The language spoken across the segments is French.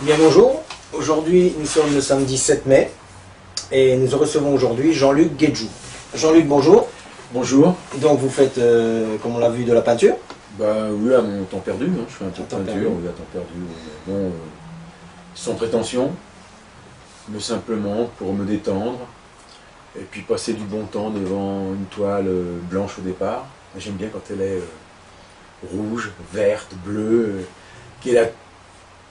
Bien bonjour, aujourd'hui nous sommes le samedi 7 mai et nous recevons aujourd'hui Jean-Luc Guedjou. Jean-Luc, bonjour. Bonjour. Donc vous faites, comme on l'a vu, de la peinture? Bah oui, à mon temps perdu, hein. Je fais un peu de Temps peinture, perdu. oui, à temps perdu. Bon, sans prétention, mais simplement pour me détendre et puis passer du bon temps devant une toile blanche au départ. J'aime bien quand elle est rouge, verte, bleue,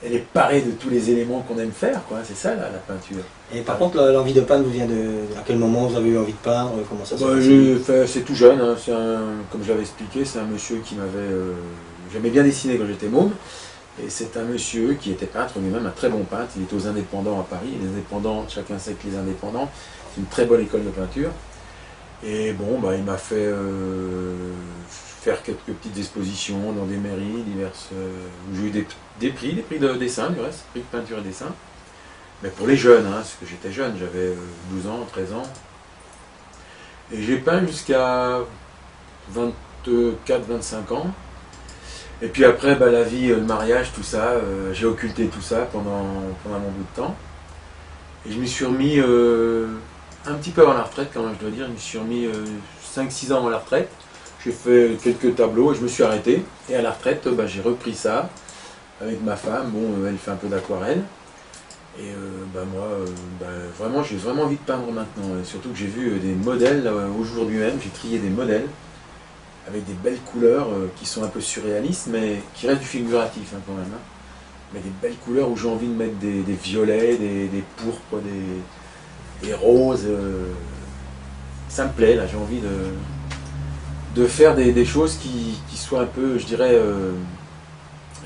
elle est parée de tous les éléments qu'on aime faire, quoi. C'est ça la peinture. Et par contre, l'envie de peindre vous vient à quel moment vous avez eu envie de peindre? Comment ça se passe? C'est tout jeune, hein. Comme je l'avais expliqué, c'est un monsieur qui m'avait... J'aimais bien dessiner quand j'étais môme, et c'est un monsieur qui était peintre lui-même, un très bon peintre. Il était aux Indépendants à Paris. Les Indépendants, chacun sait que les Indépendants, c'est une très bonne école de peinture. Et bon, bah, il m'a fait faire quelques petites expositions dans des mairies diverses, où j'ai eu des prix de dessin, du reste, prix de peinture et dessin. Mais pour les jeunes, hein, parce que j'étais jeune, j'avais 12 ans, 13 ans. Et j'ai peint jusqu'à 24-25 ans. Et puis après, bah, la vie, le mariage, tout ça, j'ai occulté tout ça pendant mon bout de temps. Et je m'y suis remis un petit peu avant la retraite, quand même, je dois dire. Je me suis remis 5-6 ans avant la retraite. J'ai fait quelques tableaux et je me suis arrêté. Et à la retraite, bah, j'ai repris ça avec ma femme. Bon, elle fait un peu d'aquarelle. Et bah, moi, vraiment, j'ai vraiment envie de peindre maintenant. Et surtout que j'ai vu des modèles, aujourd'hui même, j'ai trié des modèles avec des belles couleurs qui sont un peu surréalistes, mais qui restent du figuratif, hein, quand même. Hein. Mais des belles couleurs où j'ai envie de mettre des violets, des pourpres, des roses. Ça me plaît, là, j'ai envie de faire des choses qui soient un peu, je dirais,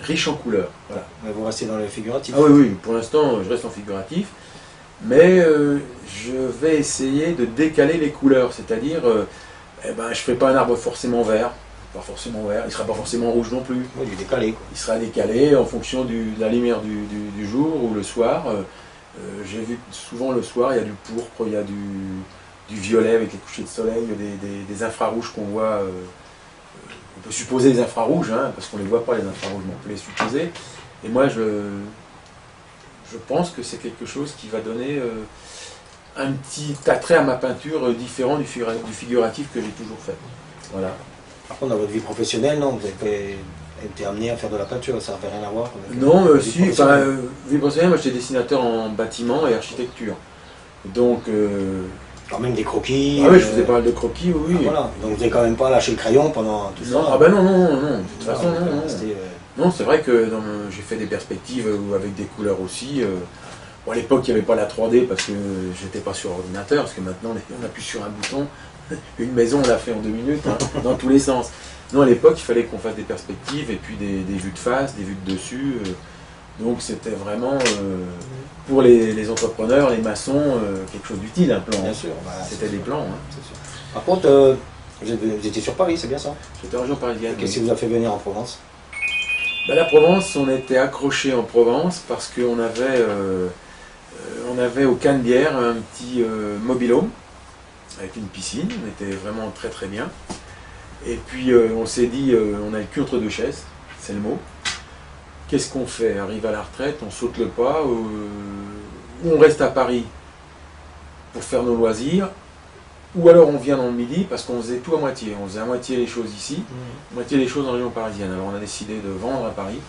riches en couleurs. Voilà. Mais vous restez dans le figuratif? Ah oui, oui, pour l'instant, je reste en figuratif, mais je vais essayer de décaler les couleurs, c'est-à-dire, je ne ferai pas un arbre forcément vert, il ne sera pas forcément rouge non plus. Oui, du décalé, quoi. Il sera décalé en fonction de la lumière du jour ou le soir. J'ai vu que souvent le soir, il y a du pourpre, il y a du violet avec les couchers de soleil, des infrarouges qu'on voit. On peut supposer les infrarouges, hein, parce qu'on ne les voit pas les infrarouges, mais on peut les supposer. Et moi, je pense que c'est quelque chose qui va donner un petit attrait à ma peinture différent du figuratif que j'ai toujours fait. Voilà. Par contre, dans votre vie professionnelle, non, vous avez été amené à faire de la peinture, ça n'avait rien à voir avec Non, votre vie si, professionnelle. vie professionnelle, moi j'étais dessinateur en bâtiment et architecture. Donc, Quand même des croquis. ah oui, je faisais pas mal de croquis, oui. Ah, voilà. Donc vous n'avez quand même pas lâché le crayon pendant tout ça. Non, ah ben non, de toute façon, Vous non. restez, Non, c'est vrai que j'ai fait des perspectives avec des couleurs aussi. Bon, à l'époque, il n'y avait pas la 3D parce que j'étais pas sur ordinateur, parce que maintenant, on appuie sur un bouton. Une maison, on l'a fait en 2 minutes, hein, dans tous les sens. Non, à l'époque, il fallait qu'on fasse des perspectives et puis des vues de face, des vues de dessus. Donc, c'était vraiment, pour les entrepreneurs, les maçons, quelque chose d'utile, un plan. bien sûr. Bah, C'était des plans. Hein. c'est sûr. Par contre, vous étiez sur Paris, c'est bien ça? J'étais en région parisienne. Qu'est-ce Oui. qui vous a fait venir en Provence? Ben, la Provence, on était accrochés en Provence parce qu'on avait au Canebière un petit mobil-home avec une piscine, on était vraiment très très bien. Et puis on s'est dit, on a le cul entre deux chaises, c'est le mot. Qu'est-ce qu'on fait? Arrive à la retraite, on saute le pas, ou on reste à Paris pour faire nos loisirs, ou alors on vient dans le Midi parce qu'on faisait tout à moitié. On faisait à moitié les choses ici, à moitié les choses en région parisienne. Alors on a décidé de vendre à Paris,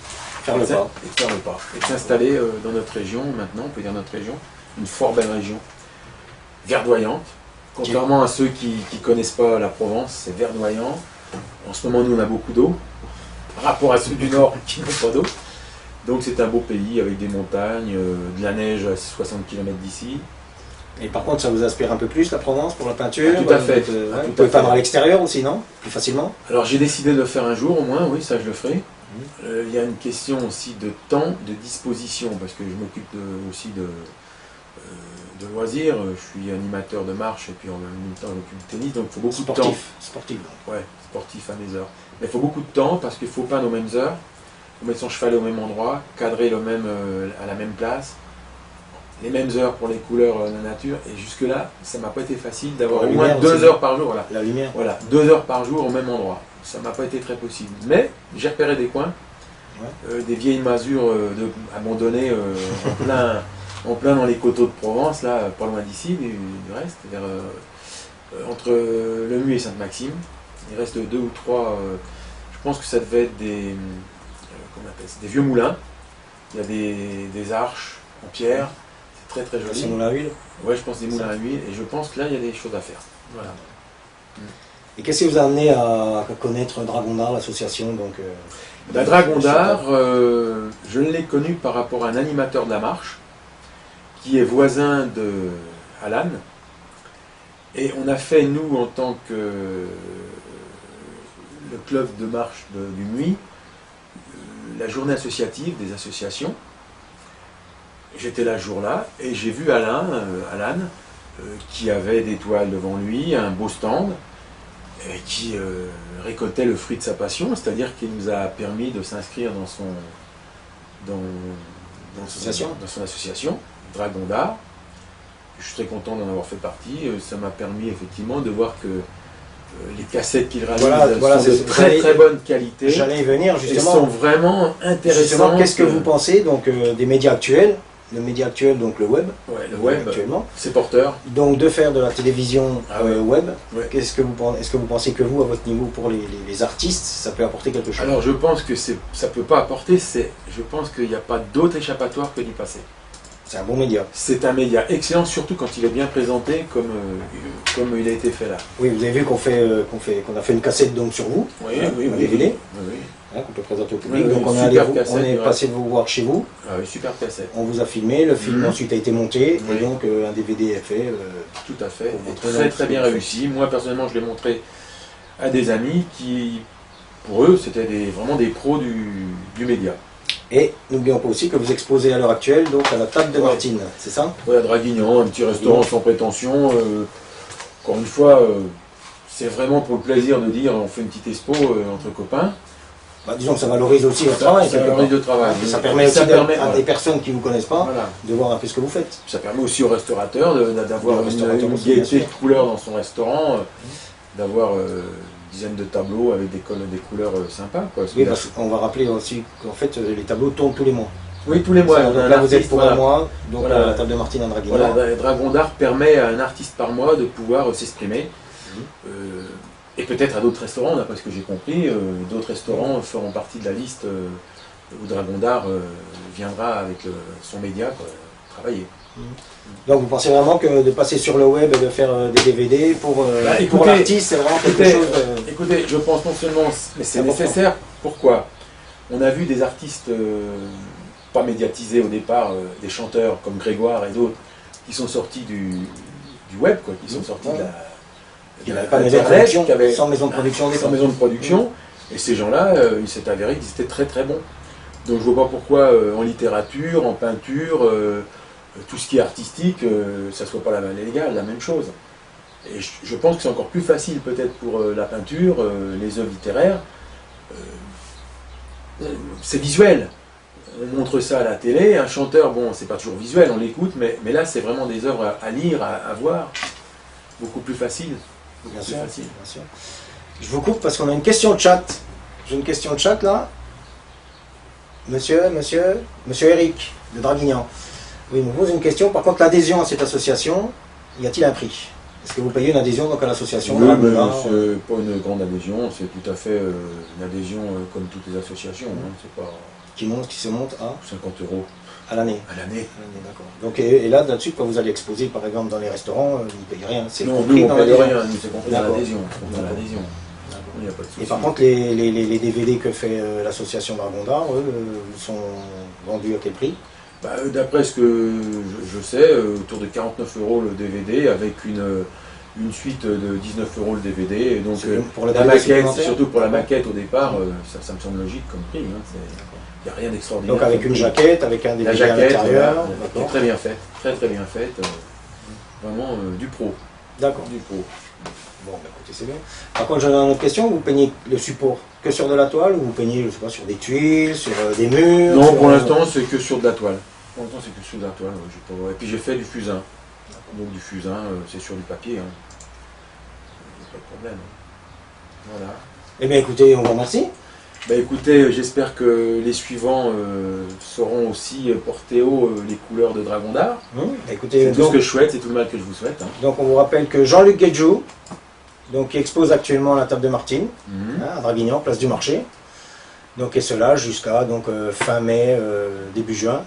Faire le pas. et de faire le pas, et de s'installer dans notre région, maintenant on peut dire notre région, une fort belle région, verdoyante. Contrairement à ceux qui ne connaissent pas la Provence, c'est verdoyant. En ce moment, nous, on a beaucoup d'eau, par rapport à ceux du Nord qui n'ont pas d'eau. Donc c'est un beau pays avec des montagnes, de la neige à 60 km d'ici. Et par contre, ça vous inspire un peu plus la Provence pour la peinture? Tout à fait. Vous pouvez peindre à l'extérieur aussi, non? Plus facilement? Alors j'ai décidé de le faire un jour au moins, oui, ça je le ferai. Il y a une question aussi de temps, de disposition, parce que je m'occupe aussi de loisirs. Je suis animateur de marche et puis en même temps je m'occupe du tennis, donc il faut beaucoup de temps. Sportif. Ouais, sportif à mes heures. Mais il faut beaucoup de temps parce qu'il faut peindre aux mêmes heures, il faut mettre son cheval au même endroit, cadrer à la même place, les mêmes heures pour les couleurs de la nature. Et jusque-là, ça m'a pas été facile d'avoir au moins 2 heures par jour. Voilà. La lumière. Voilà, 2 heures par jour au même endroit. Ça m'a pas été très possible. Mais j'ai repéré des coins des vieilles masures abandonnées en plein dans les coteaux de Provence, là, pas loin d'ici, du reste, entre Le Mu et Sainte-Maxime. Il reste 2 ou 3, je pense que ça devait être comment on appelle ça, des vieux moulins. Il y a des arches en pierre, c'est très très joli. C'est moulins à huile. Ouais, je pense des moulins à huile, et je pense que là, il y a des choses à faire. Voilà. Et qu'est-ce qui vous a amené à connaître Dragon d'Art, l'association La Dragon d'Art, je l'ai connu par rapport à un animateur de la marche, qui est voisin de Alan. Et on a fait, nous, en tant que le club de marche du Muy, la journée associative des associations. J'étais là ce jour-là et j'ai vu Alan qui avait des toiles devant lui, un beau stand, et qui récoltait le fruit de sa passion, c'est-à-dire qu'il nous a permis de s'inscrire dans son association, Dragon d'Art. Je suis très content d'en avoir fait partie. Ça m'a permis effectivement de voir que les cassettes qu'il réalise sont de très très bonne qualité. J'allais y venir justement. Elles sont vraiment intéressantes. Qu'est-ce que vous pensez des médias actuels? Le média actuel, donc le web. Ouais, le web actuellement. C'est porteur. Donc de faire de la télévision web. Ouais. Est-ce que vous pensez que vous, à votre niveau, pour les artistes, ça peut apporter quelque chose? Alors je pense que ça ne peut pas apporter. Je pense qu'il n'y a pas d'autre échappatoire que d'y passer. C'est un bon média. C'est un média excellent, surtout quand il est bien présenté comme il a été fait là. Oui, vous avez vu qu'on a fait une cassette donc sur vous, oui, un DVD, qu'on peut présenter au public. Donc on est passé vous voir chez vous. Ah oui, super cassette. On vous a filmé, le film ensuite a été monté, et donc un DVD est fait. Tout à fait, et très très bien réussi. Moi personnellement je l'ai montré à des amis qui, pour eux, c'était vraiment des pros du média. Et n'oublions pas aussi que vous exposez à l'heure actuelle donc à la table de Martine, c'est ça? Oui, à Draguignan, un petit restaurant sans prétention. Encore une fois, c'est vraiment pour le plaisir de dire on fait une petite expo entre copains. Bah, disons que ça valorise aussi votre travail. Ça valorise le travail. Ça permet aussi à des personnes qui ne vous connaissent pas de voir un peu ce que vous faites. Ça permet aussi au restaurateur d'avoir une gaieté de couleurs dans son restaurant, d'avoir dizaines de tableaux avec des couleurs sympas. Quoi, oui, parce qu'on va rappeler aussi qu'en fait les tableaux tournent tous les mois. Oui, tous les mois. Donc là vous êtes pour un mois, donc la table de Martine à Draguignan. Voilà, Dragon d'Art permet à un artiste par mois de pouvoir s'exprimer. Et peut-être à d'autres restaurants, d'après ce que j'ai compris, d'autres restaurants feront partie de la liste où Dragon d'Art viendra avec son média travailler. Donc vous pensez vraiment que de passer sur le web et de faire des DVD pour l'artiste, c'est vraiment quelque chose de... Écoutez, je pense non seulement, mais c'est nécessaire. Pourquoi? On a vu des artistes pas médiatisés au départ, des chanteurs comme Grégoire et d'autres, qui sont sortis du web, quoi, qui sont sortis de la... Il n'y avait pas de maison de production, sans maison de production. Sans maison de production, et ces gens-là, il s'est avéré qu'ils étaient très très bons. Donc je ne vois pas pourquoi en littérature, en peinture, tout ce qui est artistique, ça ne soit pas la même chose. Et je pense que c'est encore plus facile peut-être pour la peinture, les œuvres littéraires. C'est visuel. On montre ça à la télé, un chanteur, bon, c'est pas toujours visuel, on l'écoute, mais là c'est vraiment des œuvres à lire, à voir, beaucoup plus facile. Bien sûr. Je vous coupe parce qu'on a une question de chat. J'ai une question de chat là. Monsieur Eric de Draguignan. Oui, il me pose une question. Par contre, l'adhésion à cette association, y a-t-il un prix? Est-ce que vous payez une adhésion donc à l'association? Oui, mais c'est pas une grande adhésion, c'est tout à fait une adhésion comme toutes les associations. C'est pas... Qui se monte à 50 € à l'année. À l'année. D'accord. Donc et là, là-dessus, quand vous allez exposer, par exemple, dans les restaurants, vous ne payez rien. Non, nous, on ne paye rien, nous, c'est compris dans l'adhésion. Et par contre, les DVD que fait l'association Dragon d'Art, eux, sont vendus à quel prix? D'après ce que je sais, autour de 49 € le DVD, avec une suite de 19 € le DVD. Et donc, pour la maquette, surtout pour la maquette au départ, ça me semble logique comme prix. Il n'y a rien d'extraordinaire. Donc avec une jaquette, avec un DVD à l'intérieur. Qui est très bien faite, très très bien faite. Vraiment du pro. D'accord. Du pro. Bon, écoutez, c'est bien. Par contre, j'en ai une autre question. Vous peignez le support que sur de la toile ou vous peignez, je sais pas, sur des tuiles, sur des murs? Non, pour l'instant, c'est que sur de la toile. Pour l'instant, c'est que sur de la toile. Et puis j'ai fait du fusain. Donc du fusain, c'est sur du papier. Pas de problème. Voilà. Eh bien, écoutez, on vous remercie. Bah écoutez, j'espère que les suivants sauront aussi porter haut les couleurs de Dragon d'Art. Écoutez, C'est tout ce que je souhaite, c'est tout le mal que je vous souhaite. Hein. Donc on vous rappelle que Jean-Luc Guedjou, donc, qui expose actuellement à la table de Martine, à Draguignan, place du marché. Donc, et cela jusqu'à donc, fin mai, début juin.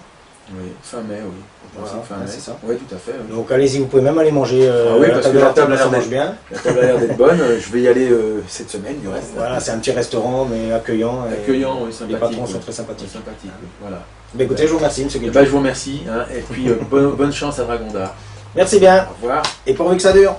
Oui, fin mai, oui. Voilà, fin mai. c'est ça. Oui, tout à fait. Oui. Donc allez-y, vous pouvez même aller manger oui, parce que la table a l'air mange bien. La table a l'air d'être bonne. Je vais y aller cette semaine, du reste. Voilà, c'est un petit restaurant, mais accueillant. Accueillant, oui, sympathique. Les patrons sont oui. très sympathiques. Sympathique, oui. Voilà. Mais écoutez, je vous remercie, M. Guedjou. Je vous remercie. Hein, et puis, bonne chance à Dragon d'Art. Merci bien. Au revoir. Et pourvu que ça dure.